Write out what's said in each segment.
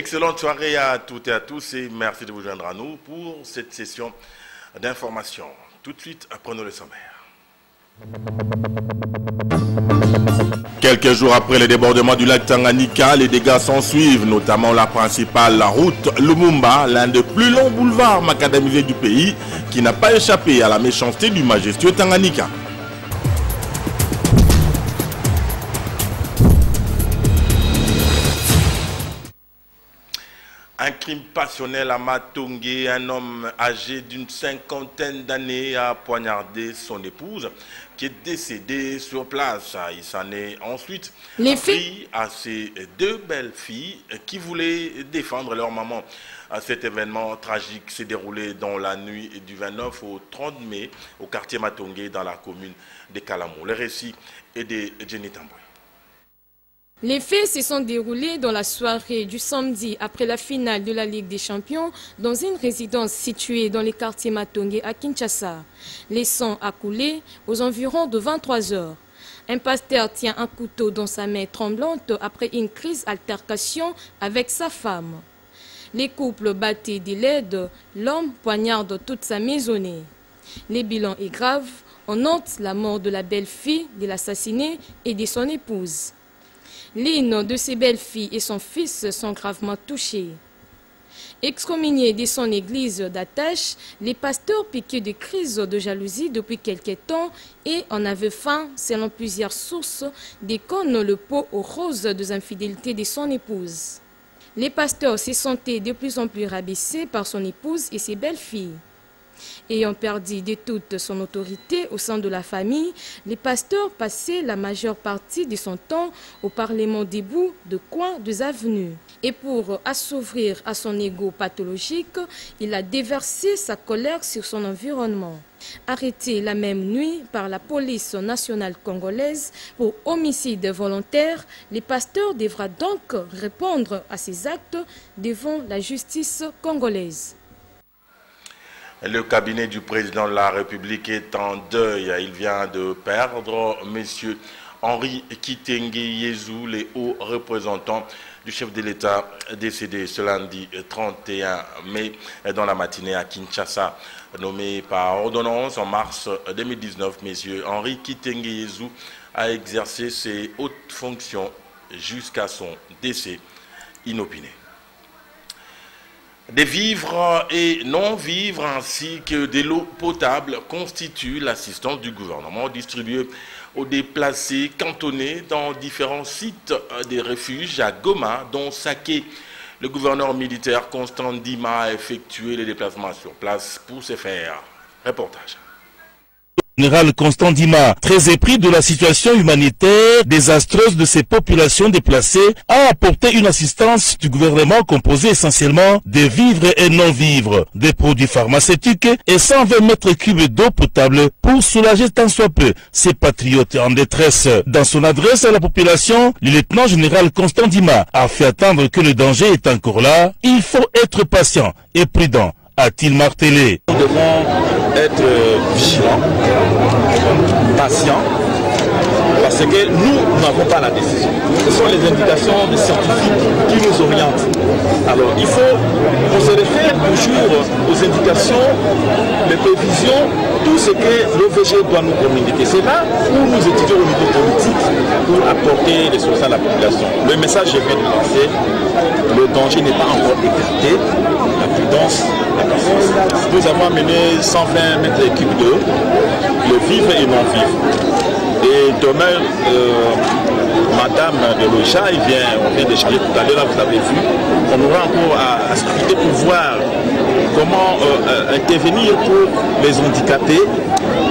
Excellente soirée à toutes et à tous et merci de vous joindre à nous pour cette session d'information. Tout de suite, prenons le sommaire. Quelques jours après le débordement du lac Tanganyika, les dégâts s'en suivent, notamment la principale, la route Lumumba, l'un des plus longs boulevards macadamisés du pays, qui n'a pas échappé à la méchanceté du majestueux Tanganyika. Un crime passionnel à Matongé, un homme âgé d'une 50aine d'années a poignardé son épouse qui est décédée sur place. Il s'en est ensuite pris à ses deux belles filles qui voulaient défendre leur maman. Cet événement tragique s'est déroulé dans la nuit du 29 au 30 mai au quartier Matongé dans la commune de Kalamou. Le récit est de Jenny Tamboué. Les faits se sont déroulés dans la soirée du samedi après la finale de la Ligue des Champions dans une résidence située dans le quartier Matongé à Kinshasa. Les sang a coulé aux environs de 23 heures. Un pasteur tient un couteau dans sa main tremblante après une crise altercation avec sa femme. Les couples battaient des laides, l'homme poignarde toute sa maisonnée. Le bilan est grave, on note la mort de la belle-fille de l'assassiné et de son épouse. L'une de ses belles-filles et son fils sont gravement touchés. Excommuniés de son église d'attache, les pasteurs piqués de crises de jalousie depuis quelque temps et en avaient faim, selon plusieurs sources, déconnent le pot aux roses des infidélités de son épouse. Les pasteurs se sentaient de plus en plus rabaissés par son épouse et ses belles-filles. Ayant perdu de toute son autorité au sein de la famille, le pasteur passait la majeure partie de son temps au Parlement debout de coin des avenues. Et pour assouvir à son ego pathologique, il a déversé sa colère sur son environnement. Arrêté la même nuit par la police nationale congolaise pour homicide volontaire, le pasteur devra donc répondre à ses actes devant la justice congolaise. Le cabinet du président de la République est en deuil. Il vient de perdre M. Henri Kitenge Yezu, les hauts représentants du chef de l'État décédé ce lundi 31 mai dans la matinée à Kinshasa. Nommé par ordonnance en mars 2019, M. Henri Kitenge Yezu a exercé ses hautes fonctions jusqu'à son décès inopiné. Des vivres et non-vivres ainsi que de l'eau potable constituent l'assistance du gouvernement distribuée aux déplacés cantonnés dans différents sites des refuges à Goma, dont Saké. Le gouverneur militaire Constant Ndima a effectué les déplacements sur place pour se faire. Reportage. Général Constant Ndima, très épris de la situation humanitaire désastreuse de ces populations déplacées, a apporté une assistance du gouvernement composée essentiellement de vivres et non-vivres, des produits pharmaceutiques et 120 mètres cubes d'eau potable pour soulager tant soit peu ces patriotes en détresse. Dans son adresse à la population, le lieutenant général Constant Ndima a fait attendre que le danger est encore là. Il faut être patient et prudent, a-t-il martelé. Nous devons être vigilants, patients, parce que nous n'avons pas la décision. Ce sont les indications des scientifiques qui nous orientent. Alors il faut qu'on se réfère toujours aux indications, les prévisions, tout ce que l'OVG doit nous communiquer. C'est là où nous étudions au niveau politique pour apporter les solutions à la population. Le message je viens de lancer, le danger n'est pas encore écarté, la prudence, la patience. Nous avons amené 120 mètres cubes d'eau, le vivre et non vivre. Et demain, Madame de Loja, on vient d'échanger tout à l'heure, là vous avez vu, on aura encore à scruter pour voir comment intervenir pour les handicapés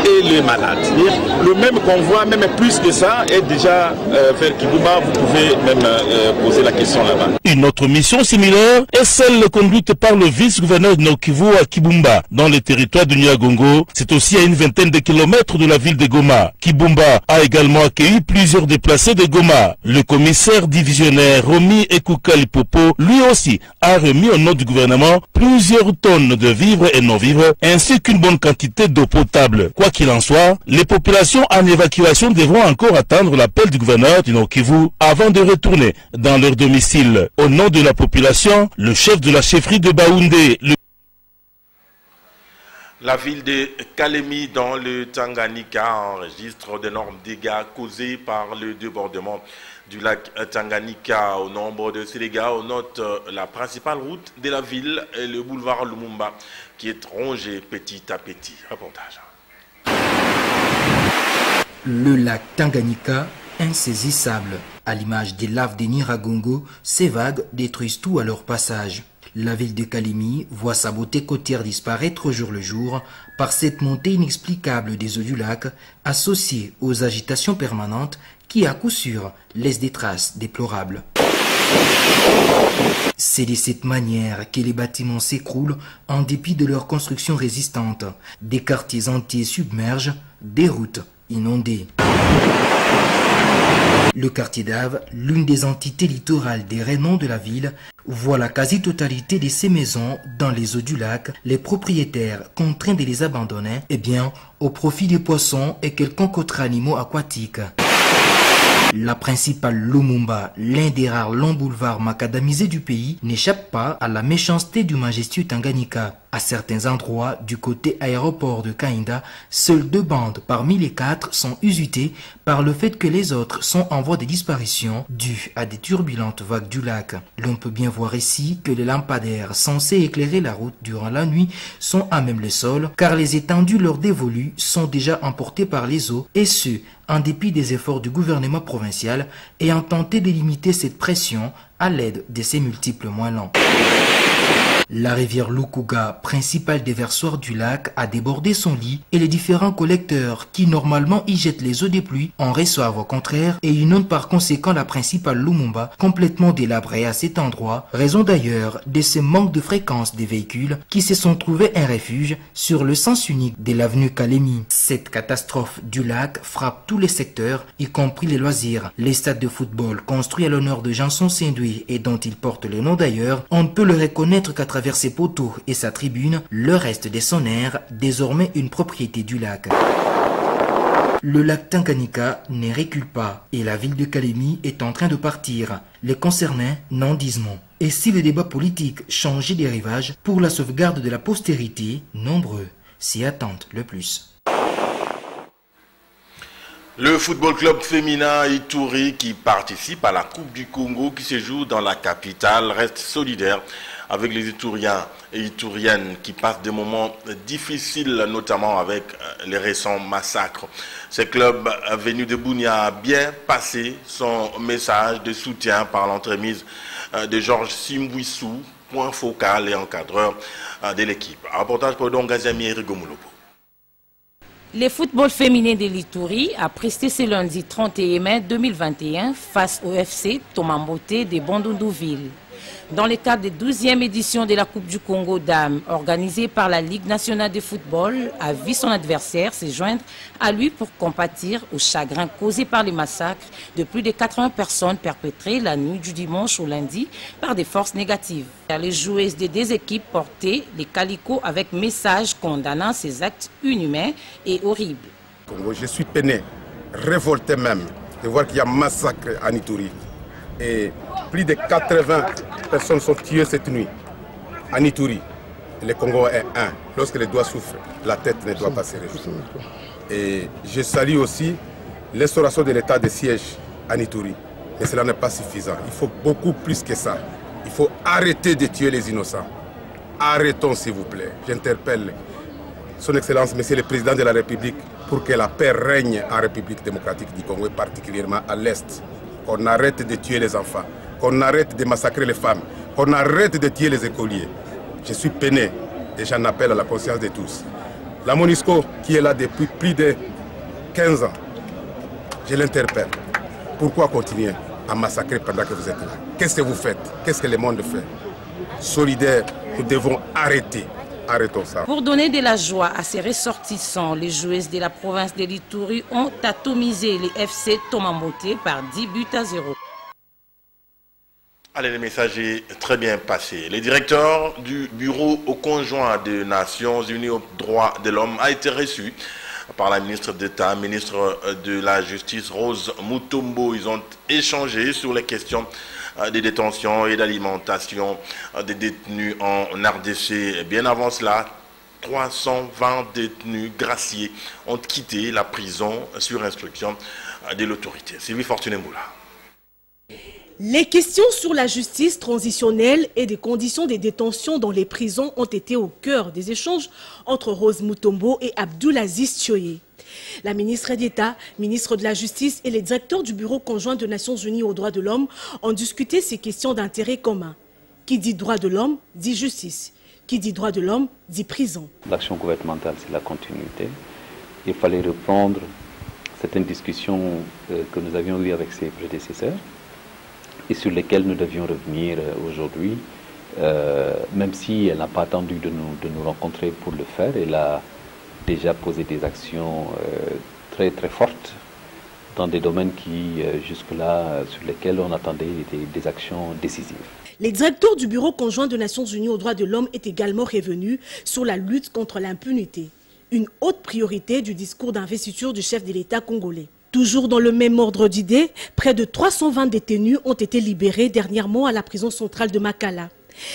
et les malades. Le même convoi, même plus que ça, est déjà vers Kibumba. Vous pouvez même poser la question là-bas. Une autre mission similaire est celle conduite par le vice-gouverneur de Nord-Kivu à Kibumba, dans le territoire de Nyiragongo. C'est aussi à une vingtaine de kilomètres de la ville de Goma. Kibumba a également accueilli plusieurs déplacés de Goma. Le commissaire divisionnaire Romy Ekouka-Lipopo, lui aussi, a remis au nom du gouvernement plusieurs tonnes de vivres et non-vivres, ainsi qu'une bonne quantité d'eau potable. Quoi qu'il en soit, les populations en évacuation devront encore attendre l'appel du gouverneur du Nord-Kivu avant de retourner dans leur domicile. Au nom de la population, le chef de la chefferie de Baoundé, La ville de Kalemi dans le Tanganyika enregistre d'énormes dégâts causés par le débordement du lac Tanganyika. Au nombre de ces dégâts, on note la principale route de la ville et le boulevard Lumumba qui est rongé petit à petit. Reportage. Le lac Tanganyika, insaisissable. À l'image des laves des Nyiragongo, ces vagues détruisent tout à leur passage. La ville de Kalemi voit sa beauté côtière disparaître au jour le jour par cette montée inexplicable des eaux du lac associée aux agitations permanentes qui à coup sûr laissent des traces déplorables. C'est de cette manière que les bâtiments s'écroulent en dépit de leur construction résistante. Des quartiers entiers submergent, des routes inondées. Le quartier d'Ave, l'une des entités littorales des Rainons de la ville, voit la quasi-totalité de ces maisons dans les eaux du lac, les propriétaires contraints de les abandonner, au profit des poissons et quelconques autres animaux aquatiques. La principale Lumumba, l'un des rares longs boulevards macadamisés du pays, n'échappe pas à la méchanceté du majestueux Tanganyika. À certains endroits, du côté aéroport de Kainda, seules 2 bandes parmi les 4 sont usitées par le fait que les autres sont en voie de disparition dues à des turbulentes vagues du lac. L'on peut bien voir ici que les lampadaires censés éclairer la route durant la nuit sont à même le sol, car les étendues leur dévolues sont déjà emportées par les eaux, et ce, en dépit des efforts du gouvernement provincial ayant tenté de limiter cette pression à l'aide de ses multiples moellons. La rivière Lukuga, principale déversoir du lac, a débordé son lit et les différents collecteurs qui normalement y jettent les eaux des pluies en reçoivent au contraire et inondent par conséquent la principale Lumumba complètement délabrée à cet endroit, raison d'ailleurs de ce manque de fréquence des véhicules qui se sont trouvés un refuge sur le sens unique de l'avenue Kalemi. Cette catastrophe du lac frappe tous les secteurs, y compris les loisirs. Les stades de football construits à l'honneur de Janson Saint-Doué et dont il porte le nom d'ailleurs, on ne peut le reconnaître qu'à travers ses poteaux et sa tribune, le reste de son air, désormais une propriété du lac. Le lac Tanganyika ne recule pas et la ville de Kalemi est en train de partir. Les concernés n'en disent mot. Et si le débat politique changeait des rivages pour la sauvegarde de la postérité, nombreux s'y attendent le plus. Le football club féminin Ituri qui participe à la Coupe du Congo qui se joue dans la capitale reste solidaire avec les Ituriens et Ituriennes qui passent des moments difficiles, notamment avec les récents massacres. Ce club venu de Bunia a bien passé son message de soutien par l'entremise de Georges Simbouissou, point focal et encadreur de l'équipe. Reportage pour Dongazami et Rigomoulopo. Le football féminin de l'Ituri a presté ce lundi 31 mai 2021 face au FC Tomambote de Bandundouville. Dans le cadre de 12e édition de la Coupe du Congo Dames, organisée par la Ligue nationale de football, a vu son adversaire se joindre à lui pour compatir au chagrin causé par les massacres de plus de 80 personnes perpétrés la nuit du dimanche au lundi par des forces négatives. Les joueuses des 2 équipes portaient les calicots avec message condamnant ces actes inhumains et horribles. Je suis peiné, révolté même, de voir qu'il y a massacre en Ituri. Et plus de 80 personnes sont tuées cette nuit en Ituri. Le Congo est un. Lorsque les doigts souffrent, la tête ne doit pas se réjouir. Et je salue aussi l'instauration de l'état de siège en Ituri. Mais cela n'est pas suffisant. Il faut beaucoup plus que ça. Il faut arrêter de tuer les innocents. Arrêtons s'il vous plaît. J'interpelle Son Excellence, Monsieur le Président de la République, pour que la paix règne en République démocratique du Congo et particulièrement à l'Est. Qu'on arrête de tuer les enfants, qu'on arrête de massacrer les femmes, qu'on arrête de tuer les écoliers. Je suis peiné et j'en appelle à la conscience de tous. La MONUSCO, qui est là depuis plus de 15 ans, je l'interpelle. Pourquoi continuer à massacrer pendant que vous êtes là? Qu'est-ce que vous faites? Qu'est-ce que le monde fait? Solidaires, nous devons arrêter. Arrêtons ça. Pour donner de la joie à ces ressortissants, les joueuses de la province de l'Ituri ont atomisé les FC Tomambote par 10 buts à 0. Allez, le message est très bien passé. Le directeur du Bureau conjoint des Nations Unies aux droits de l'homme a été reçu par la ministre d'État, ministre de la Justice, Rose Mutombo. Ils ont échangé sur les questions des détentions et d'alimentation des détenus en RDC. Bien avant cela, 320 détenus graciés ont quitté la prison sur instruction de l'autorité. Sylvie Fortuné-Moula. Les questions sur la justice transitionnelle et des conditions de détention dans les prisons ont été au cœur des échanges entre Rose Mutombo et Abdoulaziz Thioye. La ministre d'État, ministre de la Justice et les directeurs du Bureau conjoint des Nations Unies aux droits de l'homme ont discuté ces questions d'intérêt commun. Qui dit droits de l'homme, dit justice. Qui dit droits de l'homme, dit prison. L'action gouvernementale, c'est la continuité. Il fallait reprendre certaines discussions que nous avions eues avec ses prédécesseurs et sur lesquelles nous devions revenir aujourd'hui, même si elle n'a pas attendu de nous rencontrer pour le faire. Elle a déjà posé des actions très fortes dans des domaines qui, jusque-là, sur lesquels on attendait des actions décisives. Les directeurs du Bureau conjoint des Nations Unies aux droits de l'homme est également revenus sur la lutte contre l'impunité, une haute priorité du discours d'investiture du chef de l'État congolais. Toujours dans le même ordre d'idées, près de 320 détenus ont été libérés dernièrement à la prison centrale de Makala.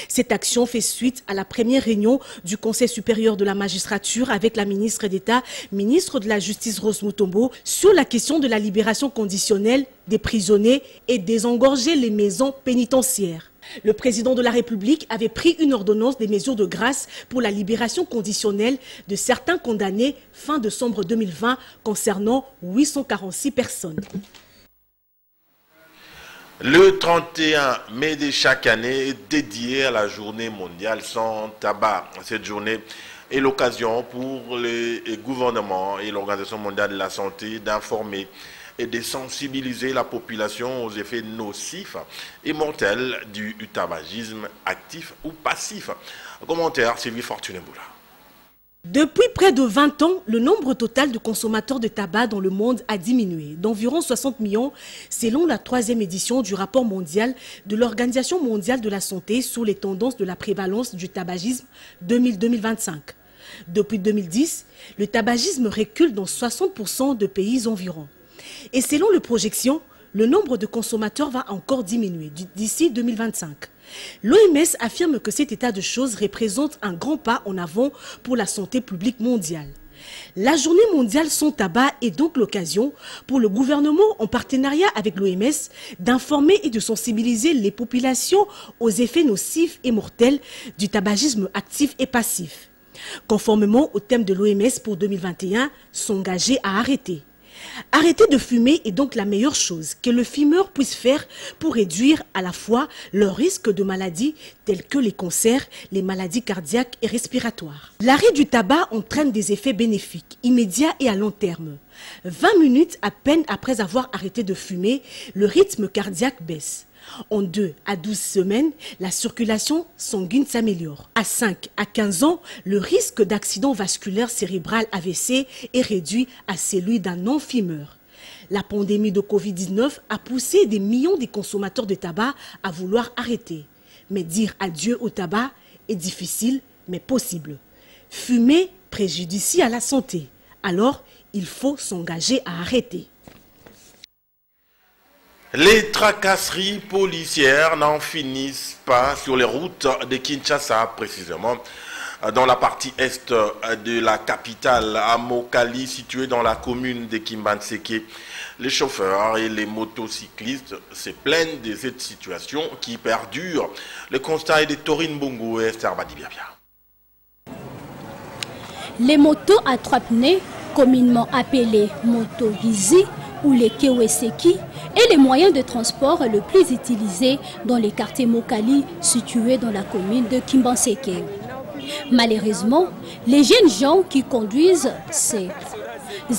Cette action fait suite à la première réunion du Conseil supérieur de la magistrature avec la ministre d'État, ministre de la Justice Rose Mutombo, sur la question de la libération conditionnelle des prisonniers et désengorger les maisons pénitentiaires. Le président de la République avait pris une ordonnance des mesures de grâce pour la libération conditionnelle de certains condamnés fin décembre 2020 concernant 846 personnes. Le 31 mai de chaque année est dédié à la journée mondiale sans tabac. Cette journée est l'occasion pour les gouvernements et l'Organisation mondiale de la santé d'informer et de sensibiliser la population aux effets nocifs et mortels du tabagisme actif ou passif. Commentaire, Sylvie Fortuné-Moula. Depuis près de 20 ans, le nombre total de consommateurs de tabac dans le monde a diminué d'environ 60 millions selon la 3e édition du rapport mondial de l'Organisation mondiale de la santé sur les tendances de la prévalence du tabagisme 2000-2025. Depuis 2010, le tabagisme recule dans 60% de pays environ. Et selon les projections, le nombre de consommateurs va encore diminuer d'ici 2025. L'OMS affirme que cet état de choses représente un grand pas en avant pour la santé publique mondiale. La journée mondiale sans tabac est donc l'occasion pour le gouvernement, en partenariat avec l'OMS, d'informer et de sensibiliser les populations aux effets nocifs et mortels du tabagisme actif et passif. Conformément au thème de l'OMS pour 2021, s'engager à arrêter. Arrêter de fumer est donc la meilleure chose que le fumeur puisse faire pour réduire à la fois le risque de maladies telles que les cancers, les maladies cardiaques et respiratoires. L'arrêt du tabac entraîne des effets bénéfiques, immédiats et à long terme. 20 minutes à peine après avoir arrêté de fumer, le rythme cardiaque baisse. En 2 à 12 semaines, la circulation sanguine s'améliore. À 5 à 15 ans, le risque d'accident vasculaire cérébral AVC est réduit à celui d'un non-fumeur. La pandémie de Covid-19 a poussé des millions de consommateurs de tabac à vouloir arrêter. Mais dire adieu au tabac est difficile, mais possible. Fumer préjudicie à la santé. Alors, il faut s'engager à arrêter. Les tracasseries policières n'en finissent pas sur les routes de Kinshasa, précisément dans la partie est de la capitale, à Mokali, située dans la commune de Kimbanseke. Les chauffeurs et les motocyclistes se plaignent de cette situation qui perdure. Le constat est de Torine Bongo et Esther Badibiabia. Les motos à 3 pneus, communément appelées motos Gizi, ou les Keweseki, est le moyen de transport le plus utilisé dans les quartiers Mokali situés dans la commune de Kimbanseke. Malheureusement, les jeunes gens qui conduisent ces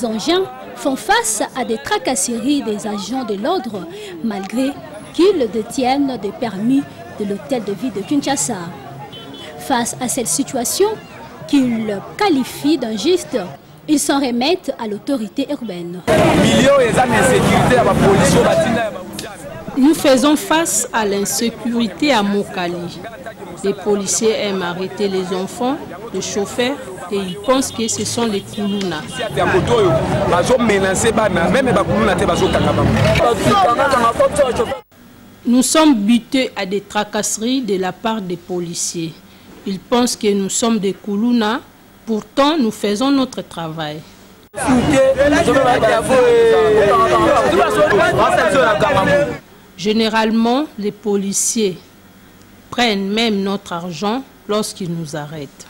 engins font face à des tracasseries des agents de l'ordre malgré qu'ils détiennent des permis de l'hôtel de ville de Kinshasa. Face à cette situation qu'ils qualifient d'injuste, ils s'en remettent à l'autorité urbaine. Nous faisons face à l'insécurité à Mokali. Les policiers aiment arrêter les enfants, les chauffeurs, et ils pensent que ce sont les Kuluna. Nous sommes butés à des tracasseries de la part des policiers. Ils pensent que nous sommes des Kuluna, pourtant nous faisons notre travail. Généralement, les policiers prennent même notre argent lorsqu'ils nous arrêtent.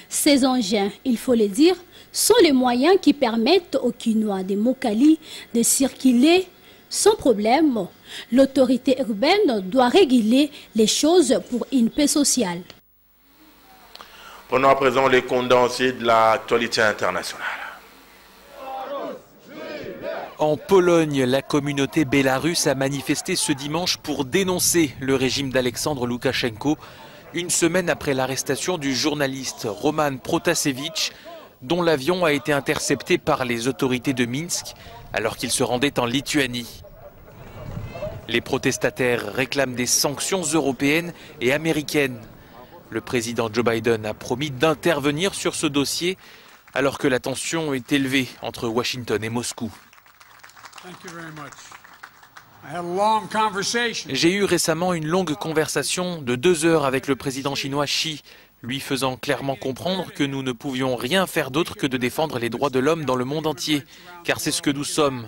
Ces engins, il faut le dire, sont les moyens qui permettent aux Kinois de Mokali de circuler sans problème. L'autorité urbaine doit réguler les choses pour une paix sociale. Prenons à présent les condensés de l'actualité internationale. En Pologne, la communauté bélarusse a manifesté ce dimanche pour dénoncer le régime d'Alexandre Loukachenko, une semaine après l'arrestation du journaliste Roman Protasevich, dont l'avion a été intercepté par les autorités de Minsk alors qu'il se rendait en Lituanie. Les protestataires réclament des sanctions européennes et américaines. Le président Joe Biden a promis d'intervenir sur ce dossier alors que la tension est élevée entre Washington et Moscou. J'ai eu récemment une longue conversation de 2 heures avec le président chinois Xi, lui faisant clairement comprendre que nous ne pouvions rien faire d'autre que de défendre les droits de l'homme dans le monde entier, car c'est ce que nous sommes.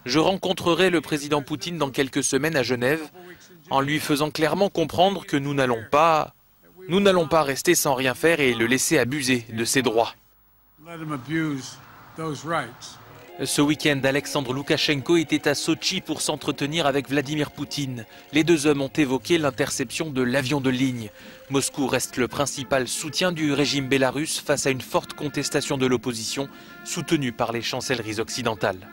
Je rencontrerai le président Poutine dans quelques semaines à Genève, en lui faisant clairement comprendre que nous n'allons pas rester sans rien faire et le laisser abuser de ses droits. Ce week-end, Alexandre Loukachenko était à Sotchi pour s'entretenir avec Vladimir Poutine. Les 2 hommes ont évoqué l'interception de l'avion de ligne. Moscou reste le principal soutien du régime bélarusse face à une forte contestation de l'opposition, soutenue par les chancelleries occidentales.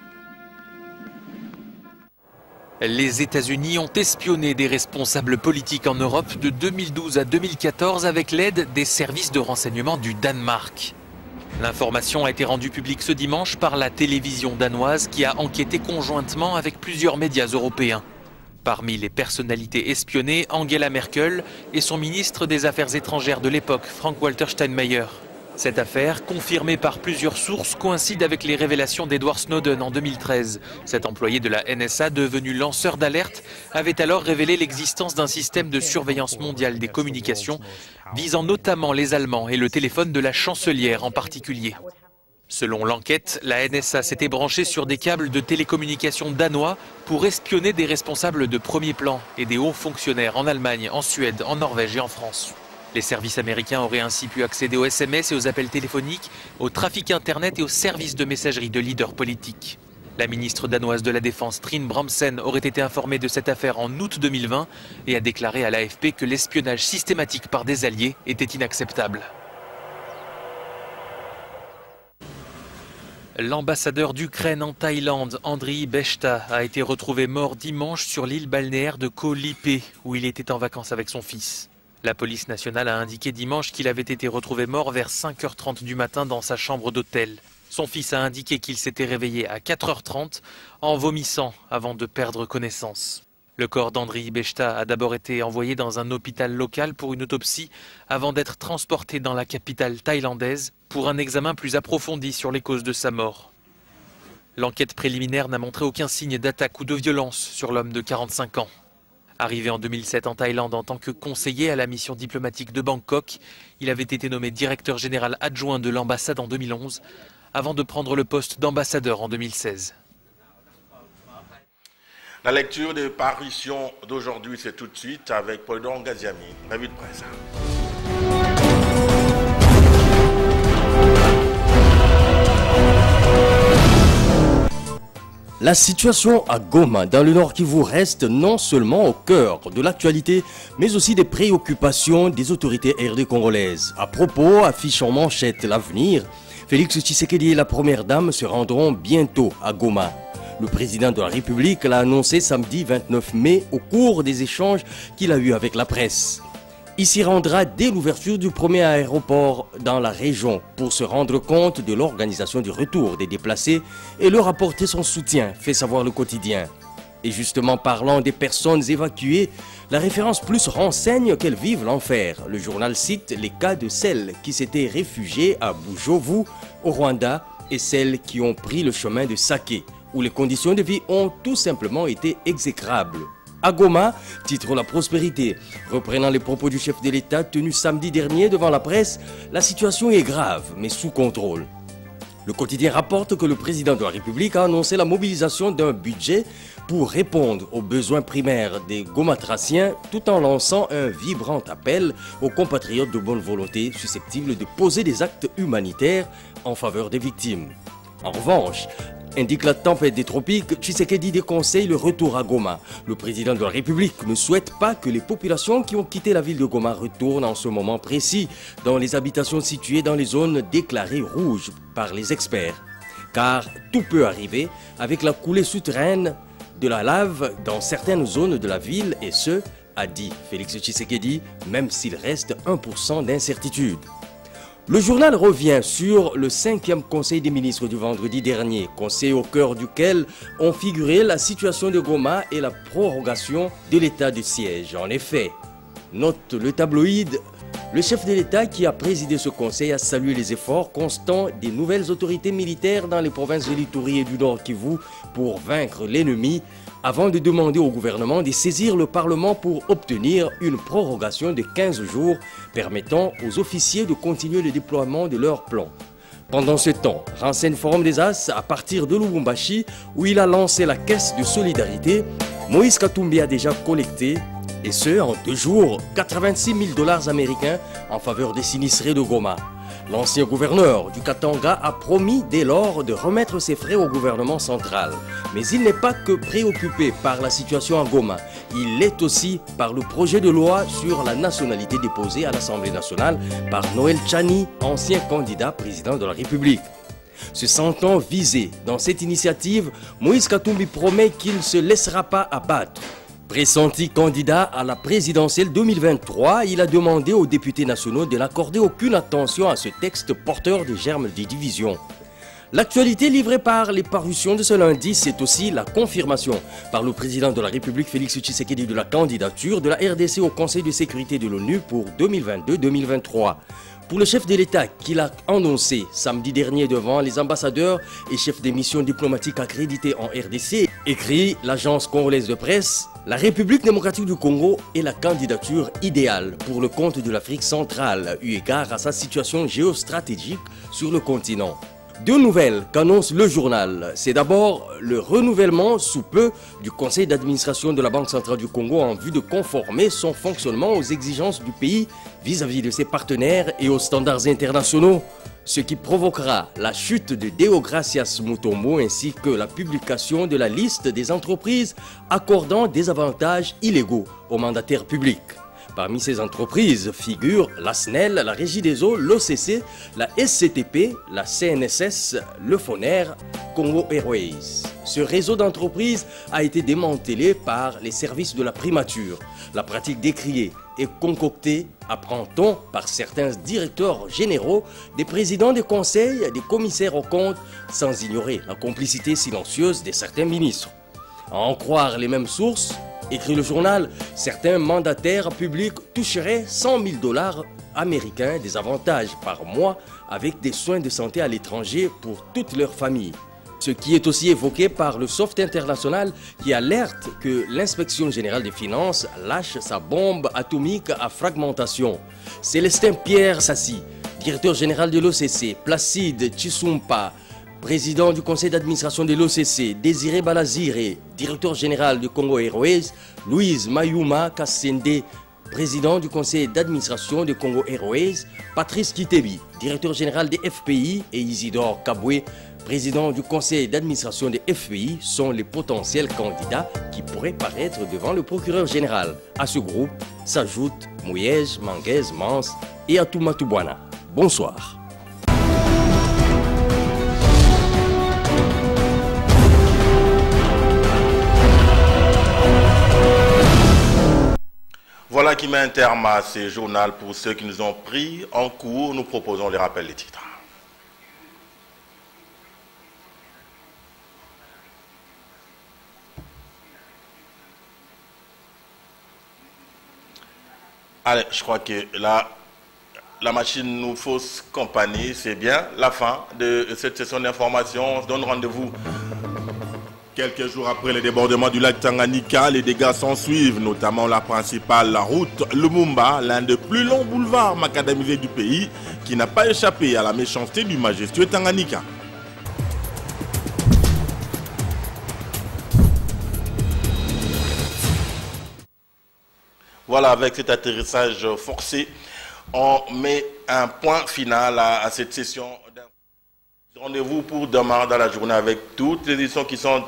Les États-Unis ont espionné des responsables politiques en Europe de 2012 à 2014 avec l'aide des services de renseignement du Danemark. L'information a été rendue publique ce dimanche par la télévision danoise qui a enquêté conjointement avec plusieurs médias européens. Parmi les personnalités espionnées, Angela Merkel et son ministre des Affaires étrangères de l'époque, Frank-Walter Steinmeier. Cette affaire, confirmée par plusieurs sources, coïncide avec les révélations d'Edward Snowden en 2013. Cet employé de la NSA, devenu lanceur d'alerte, avait alors révélé l'existence d'un système de surveillance mondiale des communications, visant notamment les Allemands et le téléphone de la chancelière en particulier. Selon l'enquête, la NSA s'était branchée sur des câbles de télécommunications danois pour espionner des responsables de premier plan et des hauts fonctionnaires en Allemagne, en Suède, en Norvège et en France. Les services américains auraient ainsi pu accéder aux SMS et aux appels téléphoniques, au trafic Internet et aux services de messagerie de leaders politiques. La ministre danoise de la Défense, Trine Bramsen, aurait été informée de cette affaire en août 2020 et a déclaré à l'AFP que l'espionnage systématique par des alliés était inacceptable. L'ambassadeur d'Ukraine en Thaïlande, Andriy Bechta, a été retrouvé mort dimanche sur l'île balnéaire de Koh Lipe, où il était en vacances avec son fils. La police nationale a indiqué dimanche qu'il avait été retrouvé mort vers 5h30 du matin dans sa chambre d'hôtel. Son fils a indiqué qu'il s'était réveillé à 4h30 en vomissant avant de perdre connaissance. Le corps d'Andriy Bechta a d'abord été envoyé dans un hôpital local pour une autopsie avant d'être transporté dans la capitale thaïlandaise pour un examen plus approfondi sur les causes de sa mort. L'enquête préliminaire n'a montré aucun signe d'attaque ou de violence sur l'homme de 45 ans. Arrivé en 2007 en Thaïlande en tant que conseiller à la mission diplomatique de Bangkok, il avait été nommé directeur général adjoint de l'ambassade en 2011, avant de prendre le poste d'ambassadeur en 2016. La lecture des parutions d'aujourd'hui, c'est tout de suite avec Polydor Ngaziami, revue de presse. La situation à Goma, dans le Nord Kivu, reste non seulement au cœur de l'actualité, mais aussi des préoccupations des autorités RD congolaises. À propos, affiche en manchette l'avenir, Félix Tshisekedi et la première dame se rendront bientôt à Goma. Le président de la République l'a annoncé samedi 29 mai au cours des échanges qu'il a eus avec la presse. Il s'y rendra dès l'ouverture du premier aéroport dans la région pour se rendre compte de l'organisation du retour des déplacés et leur apporter son soutien, fait savoir le quotidien. Et justement, parlant des personnes évacuées, la référence plus renseigne qu'elles vivent l'enfer. Le journal cite les cas de celles qui s'étaient réfugiées à Bujovu, au Rwanda, et celles qui ont pris le chemin de Saké, où les conditions de vie ont tout simplement été exécrables. À Goma, titre La Prospérité, reprenant les propos du chef de l'État tenu samedi dernier devant la presse, la situation est grave, mais sous contrôle. Le quotidien rapporte que le président de la République a annoncé la mobilisation d'un budget pour répondre aux besoins primaires des Gomatraciens tout en lançant un vibrant appel aux compatriotes de bonne volonté susceptibles de poser des actes humanitaires en faveur des victimes. En revanche, indique la tempête des tropiques, Tshisekedi déconseille le retour à Goma. Le président de la République ne souhaite pas que les populations qui ont quitté la ville de Goma retournent en ce moment précis dans les habitations situées dans les zones déclarées rouges par les experts. Car tout peut arriver avec la coulée souterraine de la lave dans certaines zones de la ville, et ce, a dit Félix Tshisekedi, même s'il reste 1% d'incertitude. Le journal revient sur le 5e Conseil des ministres du vendredi dernier, conseil au cœur duquel ont figuré la situation de Goma et la prorogation de l'état de siège. En effet, note le tabloïd, le chef de l'État qui a présidé ce conseil a salué les efforts constants des nouvelles autorités militaires dans les provinces de l'Ituri et du Nord Kivu pour vaincre l'ennemi, avant de demander au gouvernement de saisir le Parlement pour obtenir une prorogation de 15 jours permettant aux officiers de continuer le déploiement de leur plan. Pendant ce temps, renseigne Forum des As à partir de Lubumbashi où il a lancé la caisse de solidarité, Moïse Katumbi a déjà collecté, et ce en 2 jours, 86 000 $ américains en faveur des sinistrés de Goma. L'ancien gouverneur du Katanga a promis dès lors de remettre ses frais au gouvernement central. Mais il n'est pas que préoccupé par la situation à Goma. Il l'est aussi par le projet de loi sur la nationalité déposé à l'Assemblée nationale par Noël Tchani, ancien candidat président de la République. Se sentant visé dans cette initiative, Moïse Katumbi promet qu'il ne se laissera pas abattre. Pressenti candidat à la présidentielle 2023, il a demandé aux députés nationaux de n'accorder aucune attention à ce texte porteur des germes des divisions. L'actualité livrée par les parutions de ce lundi, c'est aussi la confirmation par le président de la République Félix Tshisekedi de la candidature de la RDC au Conseil de sécurité de l'ONU pour 2022-2023. Pour le chef de l'État qu'il a annoncé samedi dernier devant les ambassadeurs et chefs des missions diplomatiques accrédités en RDC, écrit l'agence congolaise de presse, la République démocratique du Congo est la candidature idéale pour le compte de l'Afrique centrale, eu égard à sa situation géostratégique sur le continent. 2 nouvelles qu'annonce le journal. C'est d'abord le renouvellement sous peu du conseil d'administration de la Banque centrale du Congo en vue de conformer son fonctionnement aux exigences du pays vis-à-vis de ses partenaires et aux standards internationaux, ce qui provoquera la chute de Deogracias Mutombo ainsi que la publication de la liste des entreprises accordant des avantages illégaux aux mandataires publics. Parmi ces entreprises figurent la SNEL, la Régie des eaux, l'OCC, la SCTP, la CNSS, le FONER, Congo Airways. Ce réseau d'entreprises a été démantelé par les services de la primature. La pratique décriée et concoctée, apprend-on, par certains directeurs généraux, des présidents des conseils, des commissaires aux comptes, sans ignorer la complicité silencieuse de certains ministres. À en croire les mêmes sources, écrit le journal, certains mandataires publics toucheraient 100 000 $ américains des avantages par mois avec des soins de santé à l'étranger pour toute leur famille. Ce qui est aussi évoqué par le Soft International qui alerte que l'inspection générale des finances lâche sa bombe atomique à fragmentation. Célestin Pierre Sassi, directeur général de l'OCC, Placide Chisumpa, président du conseil d'administration de l'OCC, Désiré Balazire, directeur général du Congo Airways, Louise Mayuma Kassende, président du conseil d'administration de Congo Airways, Patrice Kitebi, directeur général des FPI, et Isidore Kabwe, président du conseil d'administration des FPI, sont les potentiels candidats qui pourraient paraître devant le procureur général. À ce groupe s'ajoutent Mouyej, Manguez, Mans et Atumatubwana. Bonsoir. Voilà qui met un terme à ces journaux. Pour ceux qui nous ont pris en cours, nous proposons les rappels des titres. Allez, je crois que là, la machine nous fausse compagnie. C'est bien la fin de cette session d'information. On se donne rendez-vous quelques jours après le débordement du lac Tanganyika. Les dégâts s'en suivent, notamment la principale, la route Lumumba, l'un des plus longs boulevards macadamisés du pays, qui n'a pas échappé à la méchanceté du majestueux Tanganyika. Voilà, avec cet atterrissage forcé, on met un point final à cette session. Rendez-vous pour demain dans la journée avec toutes les éditions qui sont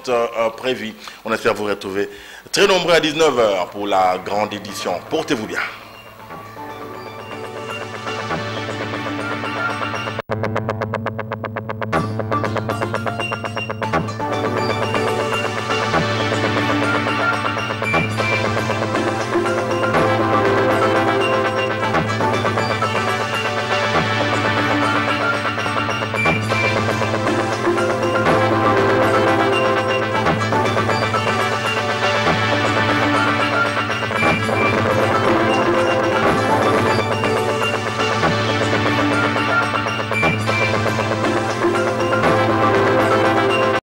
prévues. On espère vous retrouver très nombreux à 19 h pour la grande édition. Portez-vous bien.